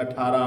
18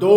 2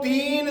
3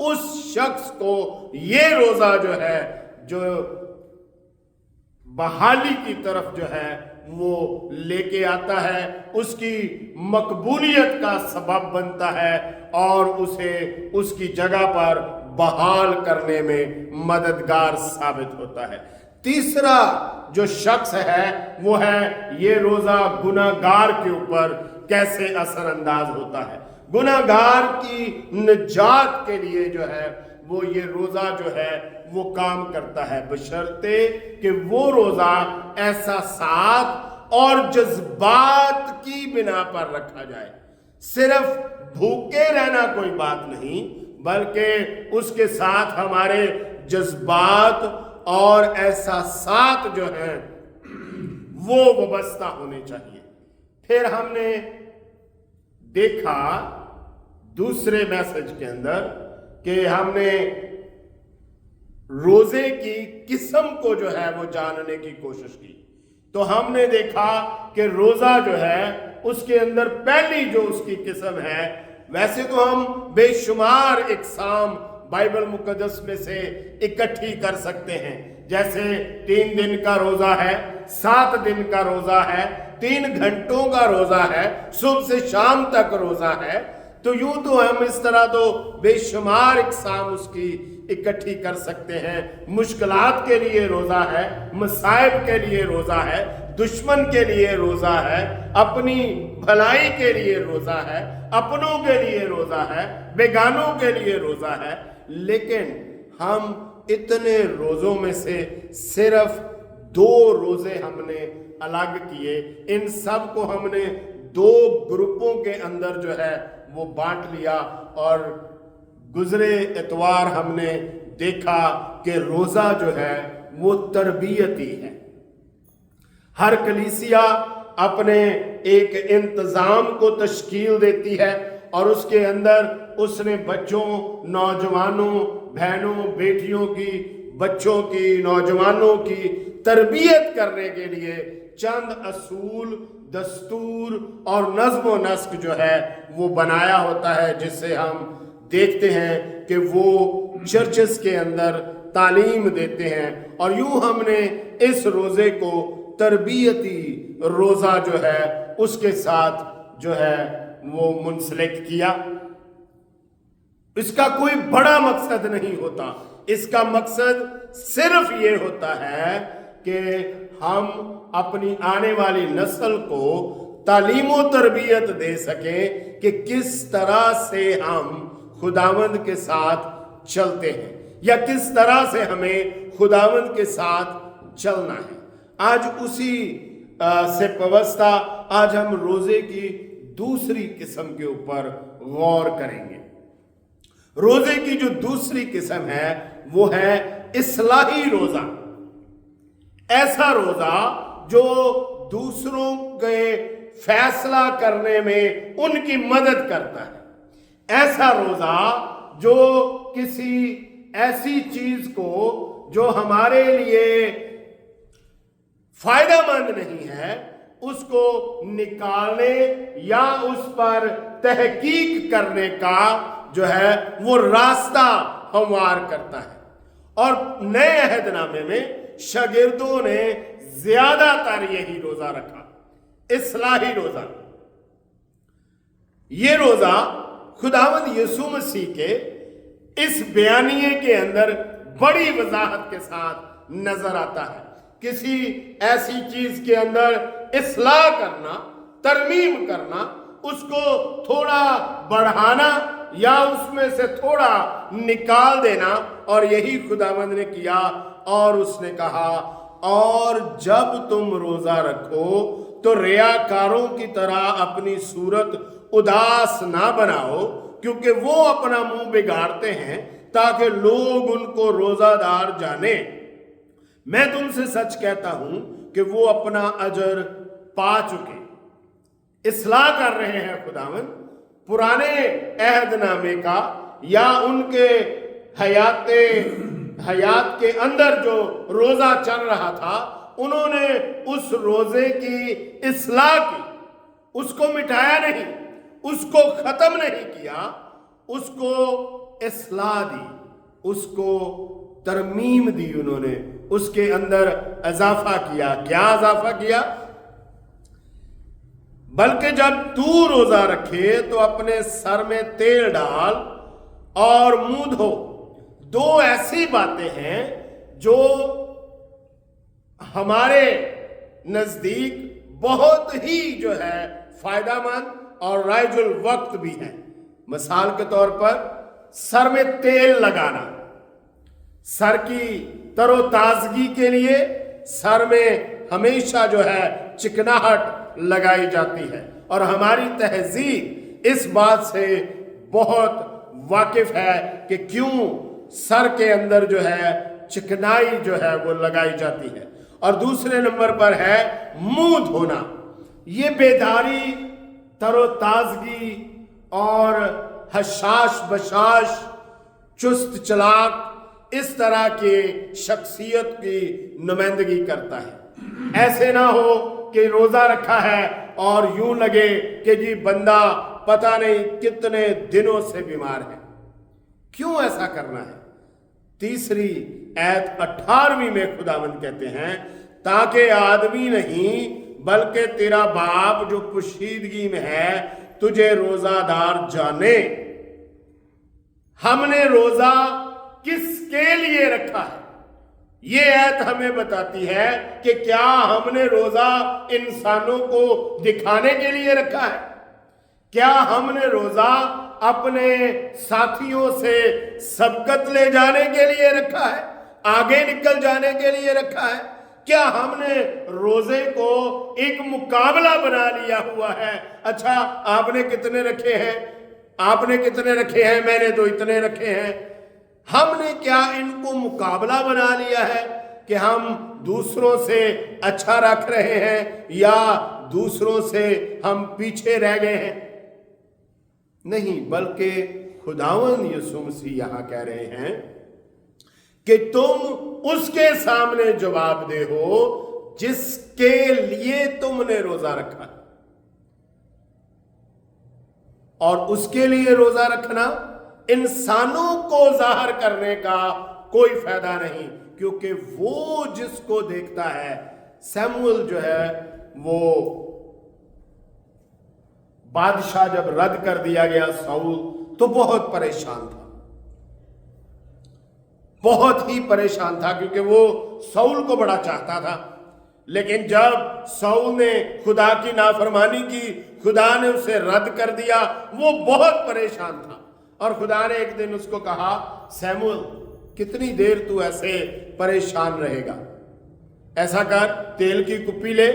اس شخص کو یہ روزہ جو ہے جو بحالی کی طرف جو ہے وہ لے کے آتا ہے، اس کی مقبولیت کا سبب بنتا ہے اور اسے اس کی جگہ پر بحال کرنے میں مددگار ثابت ہوتا ہے۔ تیسرا جو شخص ہے وہ ہے یہ روزہ گناہگار کے اوپر کیسے اثر انداز ہوتا ہے۔ گناہگار کی نجات کے لیے جو ہے وہ یہ روزہ جو ہے وہ کام کرتا ہے، بشرطے کہ وہ روزہ احساسات اور جذبات کی بنا پر رکھا جائے۔ صرف بھوکے رہنا کوئی بات نہیں، بلکہ اس کے ساتھ ہمارے جذبات اور احساسات جو ہیں وہ وابستہ ہونے چاہیے۔ پھر ہم نے دیکھا دوسرے میسج کے اندر کہ ہم نے روزے کی قسم کو جو ہے وہ جاننے کی کوشش کی، تو ہم نے دیکھا کہ روزہ جو ہے اس کے اندر پہلی جو اس کی قسم ہے، ویسے تو ہم بے شمار اقسام بائبل مقدس میں سے اکٹھی کر سکتے ہیں، جیسے 3 دن کا روزہ ہے، 7 دن کا روزہ ہے، 3 گھنٹوں کا روزہ ہے، صبح سے شام تک روزہ ہے، تو یوں تو ہم اس طرح تو بے شمار اقسام اس کی اکٹھی کر سکتے ہیں۔ مشکلات کے لیے روزہ ہے، مصائب کے لیے روزہ ہے، دشمن کے لیے روزہ ہے، اپنی بھلائی کے لیے روزہ ہے، اپنوں کے لیے روزہ ہے، بیگانوں کے لیے روزہ ہے۔ لیکن ہم اتنے روزوں میں سے صرف 2 روزے ہم نے الگ کیے، ان سب کو ہم نے 2 گروپوں کے اندر جو ہے وہ بانٹ لیا، اور گزرے اتوار ہم نے دیکھا کہ روزہ جو ہے وہ تربیتی ہے۔ ہر کلیسیا اپنے ایک انتظام کو تشکیل دیتی ہے اور اس کے اندر اس نے بچوں، نوجوانوں، بہنوں، بیٹیوں کی، بچوں کی، نوجوانوں کی تربیت کرنے کے لیے چند اصول، دستور اور نظم و نسق جو ہے وہ بنایا ہوتا ہے، جس سے ہم دیکھتے ہیں کہ وہ چرچز کے اندر تعلیم دیتے ہیں، اور یوں ہم نے اس روزے کو تربیتی روزہ جو ہے اس کے ساتھ جو ہے وہ منسلک کیا۔ اس کا کوئی بڑا مقصد نہیں ہوتا، اس کا مقصد صرف یہ ہوتا ہے کہ ہم اپنی آنے والی نسل کو تعلیم و تربیت دے سکیں کہ کس طرح سے ہم خداوند کے ساتھ چلتے ہیں، یا کس طرح سے ہمیں خداوند کے ساتھ چلنا ہے۔ آج اسی سے پوستہ آج ہم روزے کی دوسری قسم کے اوپر غور کریں گے۔ روزے کی جو دوسری قسم ہے وہ ہے اصلاحی روزہ، ایسا روزہ جو دوسروں کے فیصلہ کرنے میں ان کی مدد کرتا ہے، ایسا روزہ جو کسی ایسی چیز کو جو ہمارے لیے فائدہ مند نہیں ہے اس کو نکالنے یا اس پر تحقیق کرنے کا جو ہے وہ راستہ ہموار کرتا ہے۔ اور نئے عہد نامے میں شاگردوں نے زیادہ تر یہی روزہ رکھا، اصلاحی روزہ۔ یہ روزہ خداوند یسوع مسیح کے اس بیانیے کے اندر بڑی وضاحت کے ساتھ نظر آتا ہے۔ کسی ایسی چیز کے اندر اصلاح کرنا، ترمیم کرنا، اس کو تھوڑا بڑھانا یا اس میں سے تھوڑا نکال دینا، اور یہی خداوند نے کیا، اور اس نے کہا اور جب تم روزہ رکھو تو ریاکاروں کی طرح اپنی صورت اداس نہ بناؤ، کیونکہ وہ اپنا منہ بگاڑتے ہیں تاکہ لوگ ان کو روزہ دار جانیں۔ میں تم سے سچ کہتا ہوں کہ وہ اپنا اجر پا چکے۔ اصلاح کر رہے ہیں خداوند پرانے عہد نامے کا یا ان کے حیات کے اندر جو روزہ چل رہا تھا، انہوں نے اس روزے کی اصلاح کی، اس کو مٹایا نہیں، اس کو ختم نہیں کیا، اس کو اصلاح دی، اس کو ترمیم دی، انہوں نے اس کے اندر اضافہ کیا۔ کیا اضافہ کیا؟ بلکہ جب تو روزہ رکھے تو اپنے سر میں تیل ڈال اور منہ دھو۔ دو ایسی باتیں ہیں جو ہمارے نزدیک بہت ہی جو ہے فائدہ مند اور رائج الوقت بھی ہے۔ مثال کے طور پر سر میں تیل لگانا، سر کی تر و تازگی کے لیے سر میں ہمیشہ جو ہے چکناہٹ لگائی جاتی ہے، اور ہماری تہذیب اس بات سے بہت واقف ہے کہ کیوں سر کے اندر جو ہے چکنائی جو ہے وہ لگائی جاتی ہے۔ اور دوسرے نمبر پر ہے منہ دھونا۔ یہ بیداری، تر و تازگی اور حشاش بشاش، چست چلاک، اس طرح کی شخصیت کی نمائندگی کرتا ہے۔ ایسے نہ ہو کہ روزہ رکھا ہے اور یوں لگے کہ جی بندہ پتہ نہیں کتنے دنوں سے بیمار ہے۔ کیوں ایسا کرنا ہے؟ تیسری آیت 18ویں میں خداوند کہتے ہیں تاکہ آدمی نہیں بلکہ تیرا باپ جو پوشیدگی میں ہے تجھے روزہ دار جانے۔ ہم نے روزہ کس کے لیے رکھا ہے؟ یہ آیت ہمیں بتاتی ہے کہ کیا ہم نے روزہ انسانوں کو دکھانے کے لیے رکھا ہے؟ کیا ہم نے روزہ اپنے ساتھیوں سے سبقت لے جانے کے لیے رکھا ہے؟ آگے نکل جانے کے لیے رکھا ہے؟ کیا ہم نے روزے کو ایک مقابلہ بنا لیا ہوا ہے؟ اچھا آپ نے کتنے رکھے ہیں، آپ نے کتنے رکھے ہیں، میں نے تو اتنے رکھے ہیں۔ ہم نے کیا ان کو مقابلہ بنا لیا ہے کہ ہم دوسروں سے اچھا رکھ رہے ہیں یا دوسروں سے ہم پیچھے رہ گئے ہیں؟ نہیں، بلکہ خداوند یسوع مسیح یہاں کہہ رہے ہیں کہ تم اس کے سامنے جواب دہ ہو جس کے لیے تم نے روزہ رکھا، اور اس کے لیے روزہ رکھنا انسانوں کو ظاہر کرنے کا کوئی فائدہ نہیں، کیونکہ وہ جس کو دیکھتا ہے، سیموئل جو ہے وہ بادشاہ جب رد کر دیا گیا ساؤل تو بہت پریشان تھا، بہت ہی پریشان تھا، کیونکہ وہ ساؤل کو بڑا چاہتا تھا۔ لیکن جب ساؤل نے خدا کی نافرمانی کی، خدا نے اسے رد کر دیا، وہ بہت پریشان تھا، اور خدا نے ایک دن اس کو کہا سیموئل کتنی دیر تو ایسے پریشان رہے گا؟ ایسا کر، تیل کی کپی لے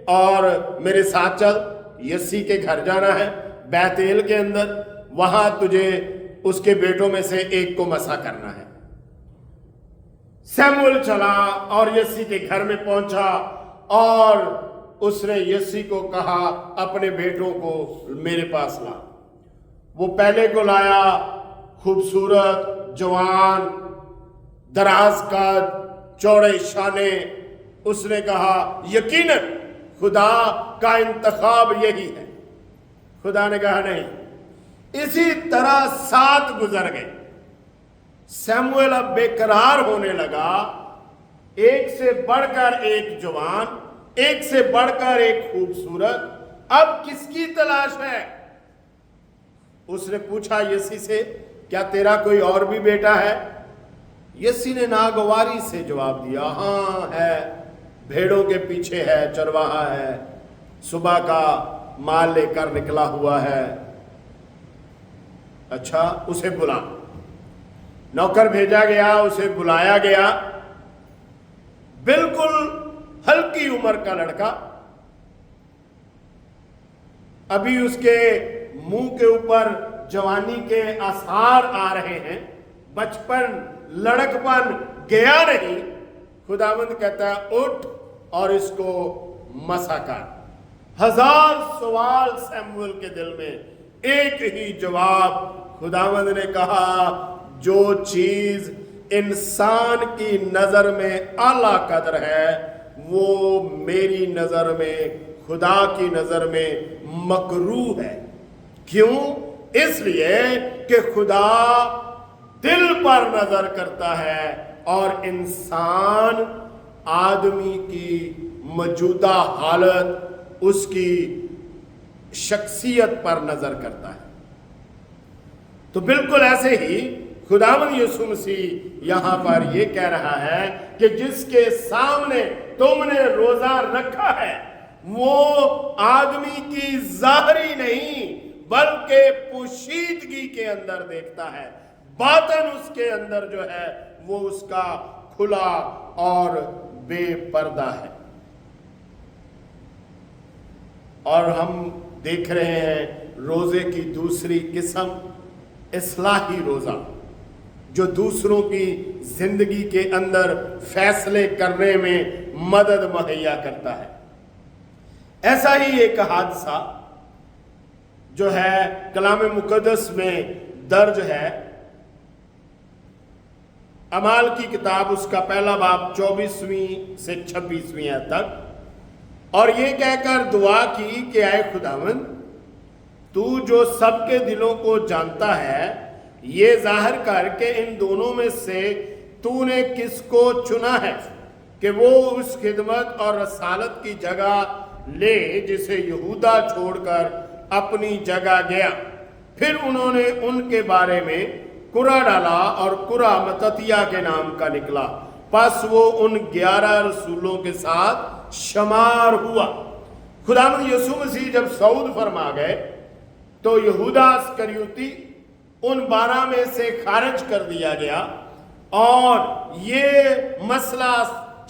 اور میرے ساتھ چل، یسی کے گھر جانا ہے بیت ایل کے اندر، وہاں تجھے اس کے بیٹوں میں سے ایک کو مسح کرنا ہے۔ سیموئل چلا اور یسی کے گھر میں پہنچا، اور اس نے یسی کو کہا اپنے بیٹوں کو میرے پاس لا۔ وہ پہلے کو لایا، خوبصورت، جوان، دراز قد، چوڑے شانے۔ اس نے کہا یقیناً خدا کا انتخاب یہی ہے۔ خدا نے کہا نہیں۔ اسی طرح 7 گزر گئے۔ سیموئل اب بے قرار ہونے لگا، ایک سے بڑھ کر ایک جوان، ایک سے بڑھ کر ایک خوبصورت، اب کس کی تلاش ہے؟ اس نے پوچھا یسی سے کیا تیرا کوئی اور بھی بیٹا ہے؟ یسی نے ناگواری سے جواب دیا ہاں ہے، بھیڑوں کے پیچھے ہے، چرواہا ہے، صبح کا مال لے کر نکلا ہوا ہے۔ اچھا اسے بلا۔ نوکر بھیجا گیا، اسے بلایا گیا، بالکل ہلکی عمر کا لڑکا، ابھی اس کے منہ کے اوپر جوانی کے آثار آ رہے ہیں، بچپن لڑکپن گیا نہیں۔ خداوند کہتا ہے اٹھ اور اس کو مسح کر۔ 1000 سوال سیموئل کے دل میں، ایک ہی جواب۔ خداوند نے کہا جو چیز انسان کی نظر میں اعلیٰ قدر ہے وہ میری نظر میں، خدا کی نظر میں مکروہ ہے۔ کیوں؟ اس لیے کہ خدا دل پر نظر کرتا ہے اور انسان آدمی کی موجودہ حالت اس کی شخصیت پر نظر کرتا ہے۔ تو بالکل ایسے ہی خداوند یسوع مسیح یہاں پر یہ کہہ رہا ہے کہ جس کے سامنے تم نے روزہ رکھا ہے وہ آدمی کی ظاہری نہیں بلکہ پوشیدگی کے اندر دیکھتا ہے، باطن اس کے اندر جو ہے وہ اس کا کھلا اور بے پردہ ہے۔ اور ہم دیکھ رہے ہیں روزے کی دوسری قسم اصلاحی روزہ، جو دوسروں کی زندگی کے اندر فیصلے کرنے میں مدد مہیا کرتا ہے۔ ایسا ہی ایک حادثہ جو ہے کلام مقدس میں درج ہے، اعمال کی کتاب اس کا پہلا باب 24ویں سے 26ویں آیت تک، اور یہ کہہ کر دعا کی کہ اے خداوند تو جو سب کے دلوں کو جانتا ہے، یہ ظاہر کر کے ان دونوں میں سے تو نے کس کو چنا ہے کہ وہ اس خدمت اور رسالت کی جگہ لے جسے یہودا چھوڑ کر اپنی جگہ گیا۔ پھر انہوں نے ان کے بارے میں قرعہ ڈالا اور قرعہ متتیہ کے نام کا نکلا، پس وہ ان 11 رسولوں کے ساتھ شمار ہوا۔ خداوند یسوع مسیح جب صعود فرما گئے تو یہودا اسکریوتی ان 12 میں سے خارج کر دیا گیا، اور یہ مسئلہ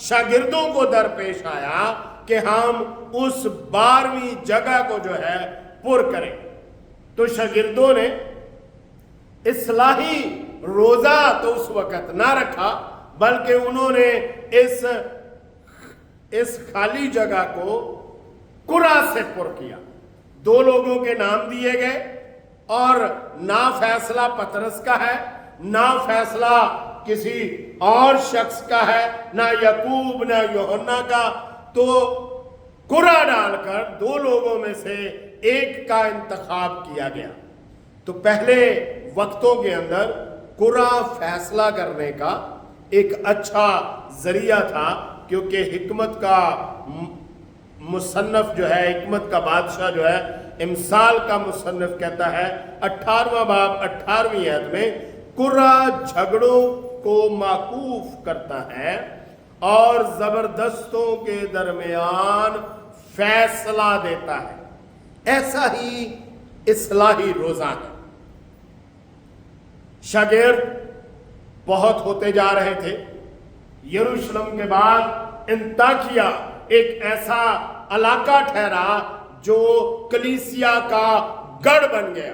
شاگردوں کو درپیش آیا کہ ہم اس 12ویں جگہ کو جو ہے پر کریں۔ تو شاگردوں نے اصلاحی روزہ تو اس وقت نہ رکھا، بلکہ انہوں نے اس خالی جگہ کو قرعہ سے پر کیا۔ 2 لوگوں کے نام دیے گئے، اور نہ فیصلہ پطرس کا ہے، نہ فیصلہ کسی اور شخص کا ہے، نہ یعقوب نہ یوحنا کا، تو قرعہ ڈال کر 2 لوگوں میں سے ایک کا انتخاب کیا گیا۔ تو پہلے وقتوں کے اندر قرعہ فیصلہ کرنے کا ایک اچھا ذریعہ تھا، کیونکہ حکمت کا مصنف جو ہے، حکمت کا بادشاہ جو ہے، امثال کا مصنف کہتا ہے 18واں باب 18ویں آیت میں، قرعہ جھگڑوں کو معکوف کرتا ہے اور زبردستوں کے درمیان فیصلہ دیتا ہے۔ ایسا ہی اصلاحی روزہ ہے۔ شاگرد بہت ہوتے جا رہے تھے۔ یروشلم کے بعد انطاکیہ ایک ایسا علاقہ ٹھہرا جو کلیسیا کا گڑھ بن گیا۔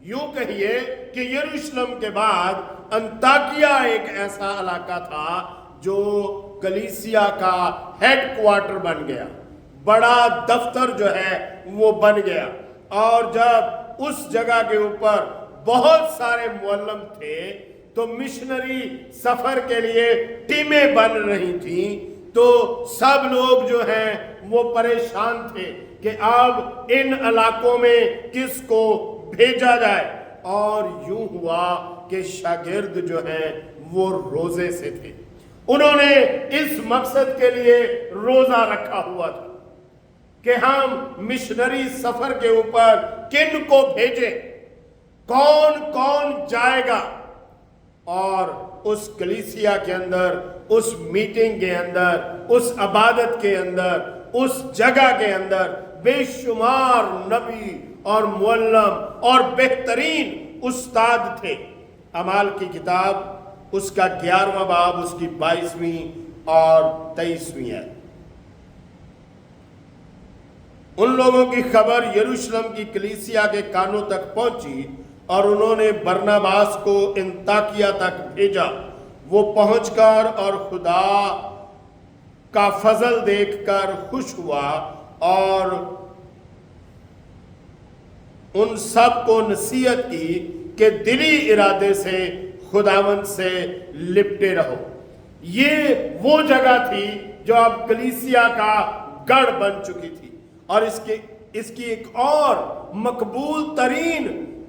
یوں کہیے کہ یروشلم کے بعد انطاکیہ ایک ایسا علاقہ تھا جو کلیسیا کا ہیڈ کوارٹر بن گیا، بڑا دفتر جو ہے وہ بن گیا۔ اور جب اس جگہ کے اوپر بہت سارے معلم تھے تو مشنری سفر کے لیے ٹیمیں بن رہی تھیں، تو سب لوگ جو ہیں وہ پریشان تھے کہ اب ان علاقوں میں کس کو بھیجا جائے۔ اور یوں ہوا کہ شاگرد جو ہیں وہ روزے سے تھے، انہوں نے اس مقصد کے لیے روزہ رکھا ہوا تھا کہ ہم مشنری سفر کے اوپر کن کو بھیجیں، کون کون جائے گا۔ اور اس کلیسیا کے اندر، اس میٹنگ کے اندر، اس عبادت کے اندر، اس جگہ کے اندر بے شمار نبی اور معلم اور بہترین استاد تھے۔ اعمال کی کتاب اس کا 11واں باب اس کی 22ویں اور 23ویں ہے۔ ان لوگوں کی خبر یروشلم کی کلیسیا کے کانوں تک پہنچی اور انہوں نے برناباس کو انطاکیہ تک بھیجا۔ وہ پہنچ کر اور خدا کا فضل دیکھ کر خوش ہوا اور ان سب کو نصیحت کی کہ دلی ارادے سے خداوند سے لپٹے رہو۔ یہ وہ جگہ تھی جو اب کلیسیا کا گڑھ بن چکی تھی، اور اس کی ایک اور مقبول ترین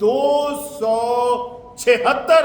276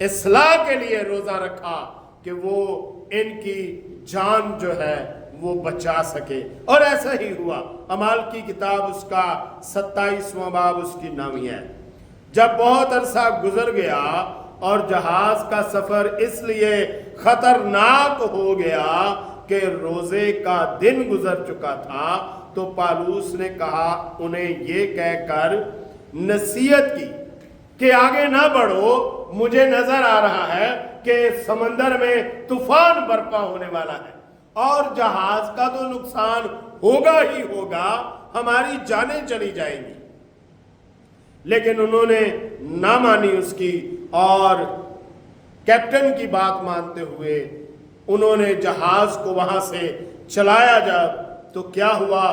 اصلاح کے لیے روزہ رکھا کہ وہ ان کی جان جو ہے وہ بچا سکے، اور ایسا ہی ہوا۔ اعمال کی کتاب اس کا 27واں باب اس کی نامی ہے۔ جب بہت عرصہ گزر گیا اور جہاز کا سفر اس لیے خطرناک ہو گیا کہ روزے کا دن گزر چکا تھا، تو پالوس نے کہا انہیں یہ کہہ کر نصیحت کی کہ آگے نہ بڑھو، مجھے نظر آ رہا ہے کہ سمندر میں طوفان برپا ہونے والا ہے اور جہاز کا تو نقصان ہوگا ہی ہوگا، ہماری جانیں چلی جائیں گی۔ لیکن انہوں نے نہ مانی اس کی، اور کیپٹن کی بات مانتے ہوئے انہوں نے جہاز کو وہاں سے چلایا۔ جب تو کیا ہوا،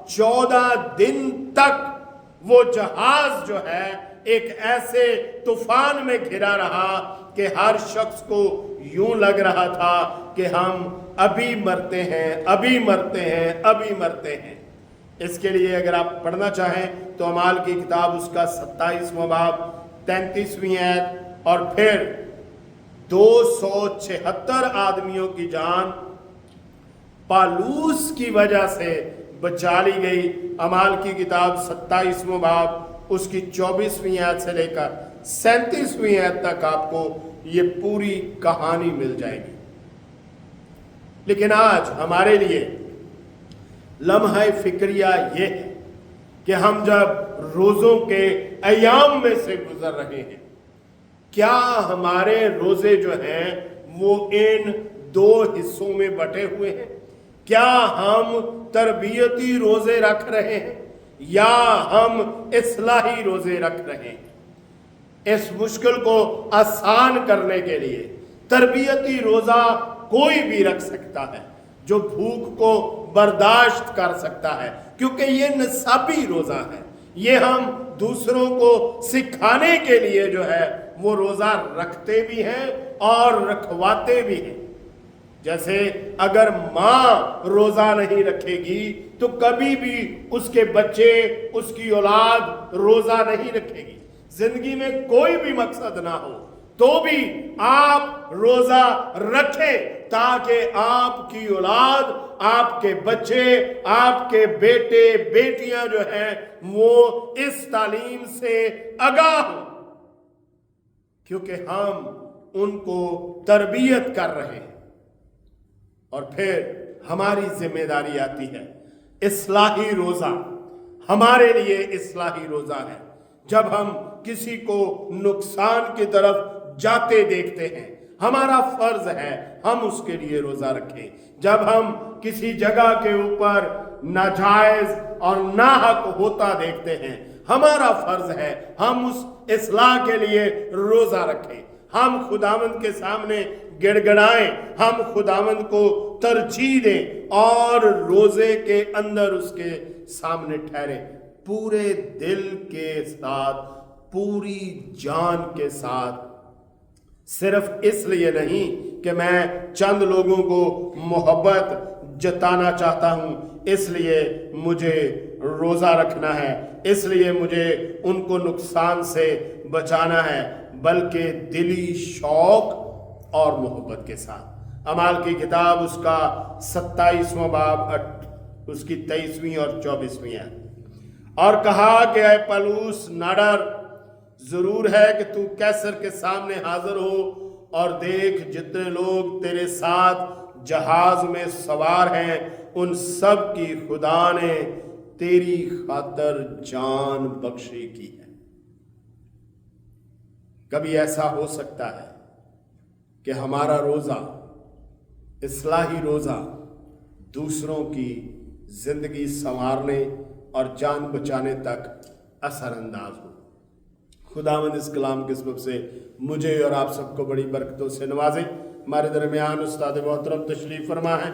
14 دن تک وہ جہاز جو ہے ایک ایسے طوفان میں گھرا رہا کہ ہر شخص کو یوں لگ رہا تھا کہ ہم ابھی مرتے ہیں، ابھی مرتے ہیں، ابھی مرتے ہیں۔ اس کے لیے اگر آپ پڑھنا چاہیں تو اعمال کی کتاب اس کا 27واں باب 33ویں آیت، اور پھر 276 آدمیوں کی جان پالوس کی وجہ سے بچا لی گئی۔ اعمال کی کتاب 27واں باب اس کی 24ویں آیت سے لے کر 37ویں آیت تک آپ کو یہ پوری کہانی مل جائے گی۔ لیکن آج ہمارے لیے لمحہ فکریہ یہ ہے کہ ہم جب روزوں کے ایام میں سے گزر رہے ہیں، کیا ہمارے روزے جو ہیں وہ ان 2 حصوں میں بٹے ہوئے ہیں؟ کیا ہم تربیتی روزے رکھ رہے ہیں یا ہم اصلاحی روزے رکھ رہے ہیں؟ اس مشکل کو آسان کرنے کے لیے تربیتی روزہ کوئی بھی رکھ سکتا ہے جو بھوک کو برداشت کر سکتا ہے، کیونکہ یہ نصابی روزہ ہے۔ یہ ہم دوسروں کو سکھانے کے لیے جو ہے وہ روزہ رکھتے بھی ہیں اور رکھواتے بھی ہیں۔ جیسے اگر ماں روزہ نہیں رکھے گی تو کبھی بھی اس کے بچے، اس کی اولاد روزہ نہیں رکھے گی۔ زندگی میں کوئی بھی مقصد نہ ہو تو بھی آپ روزہ رکھیں تاکہ آپ کی اولاد، آپ کے بچے، آپ کے بیٹے بیٹیاں جو ہیں وہ اس تعلیم سے آگاہ ہوں، کیونکہ ہم ان کو تربیت کر رہے ہیں۔ اور پھر ہماری ذمہ داری آتی ہے اصلاحی روزہ۔ ہمارے لیے اصلاحی روزہ ہے جب ہم کسی کو نقصان کی طرف جاتے دیکھتے ہیں، ہمارا فرض ہے ہم اس کے لیے روزہ رکھیں۔ جب ہم کسی جگہ کے اوپر ناجائز اور ناحق ہوتا دیکھتے ہیں، ہمارا فرض ہے ہم اس اصلاح کے لیے روزہ رکھیں۔ ہم خداوند کے سامنے گڑ گڑائیں، ہم خداوند کو ترجیح دیں اور روزے کے اندر اس کے سامنے ٹھہریں، پورے دل کے ساتھ، پوری جان کے ساتھ۔ صرف اس لیے نہیں کہ میں چند لوگوں کو محبت جتانا چاہتا ہوں، اس لیے مجھے روزہ رکھنا ہے، اس لیے مجھے ان کو نقصان سے بچانا ہے، بلکہ دلی شوق اور محبت کے ساتھ۔ اعمال کی کتاب اس کا 27واں باب اس کی 23ویں اور 24ویں ہے۔ اور کہا کہ اے پالوس نہ ڈر، ضرور ہے کہ تو کیسر کے سامنے حاضر ہو، اور دیکھ جتنے لوگ تیرے ساتھ جہاز میں سوار ہیں ان سب کی خدا نے تیری خاطر جان بخشی کی ہے۔ کبھی ایسا ہو سکتا ہے کہ ہمارا روزہ، اصلاحی روزہ، دوسروں کی زندگی سنوارنے اور جان بچانے تک اثر انداز ہو۔ خداوند اس کلام کے سبب سے مجھے اور آپ سب کو بڑی برکتوں سے نوازے۔ ہمارے درمیان استاد محترم تشریف فرما ہے۔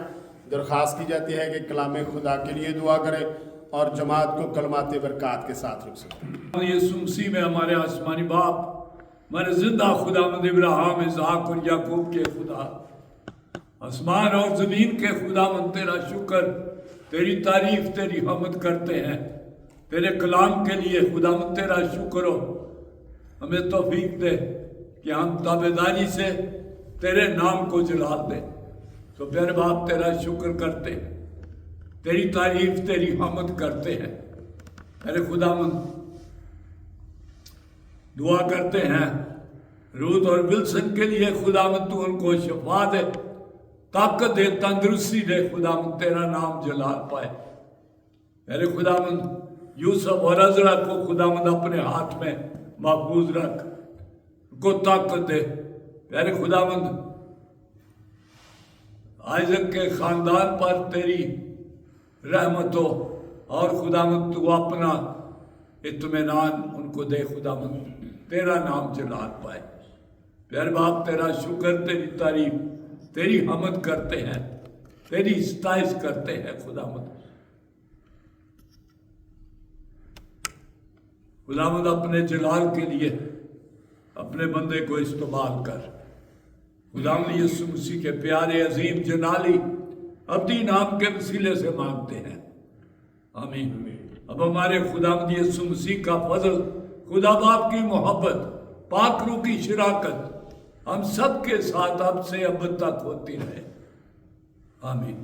درخواست کی جاتی ہے کہ کلام خدا کے لیے دعا کریں اور جماعت کو کلمات برکات کے ساتھ رکھ سکیں۔ یسوع مسیح میں ہمارے آسمانی باپ، ہمارے زندہ خداوند ابراہیم، اسحاق اور یعقوب کے خدا، آسمان اور زمین کے خداوند، تیرا شکر، تیری تعریف، تیری حمد کرتے ہیں تیرے کلام کے لیے۔ خداوند تیرا شکر ہو، ہمیں توفیق دے کہ ہم تابعداری سے تیرے نام کو جلال دیں. تو پھر باپ تیرا شکر کرتے ہیں، تیری تعریف تیری حمد کرتے ہیں. میرے خداوند دعا کرتے ہیں روت اور ولسن کے لیے، خداوند تو ان کو شفا دے، طاقت دے، تندرستی دے. خداوند تیرا نام جلال پائے. میرے خداوند یوسف اور عزرا کو خداوند اپنے ہاتھ میں محفوظ رکھ، ان کو طاقت دے. میرے خداوند آئزک کے خاندان پر تیری رحمت ہو، اور خداوند تو اپنا اطمینان ان کو دے. خداوند تیرا نام جلال پائے. پیارے باپ تیرا شکر، تیری تعریف، تیری حمد کرتے ہیں، تیری ستائش کرتے ہیں. خداوند اپنے جلال کے لیے اپنے بندے کو استعمال کر. خداوند یسوع مسیح کے پیارے عظیم جلالی ابدی نام کے وسیلے سے مانگتے ہیں، آمین. اب ہمارے خداوند یسوع مسیح کا فضل، خدا باپ کی محبت، پاک روح کی شراکت ہم سب کے ساتھ اب سے اب تک ہوتی رہے، آمین.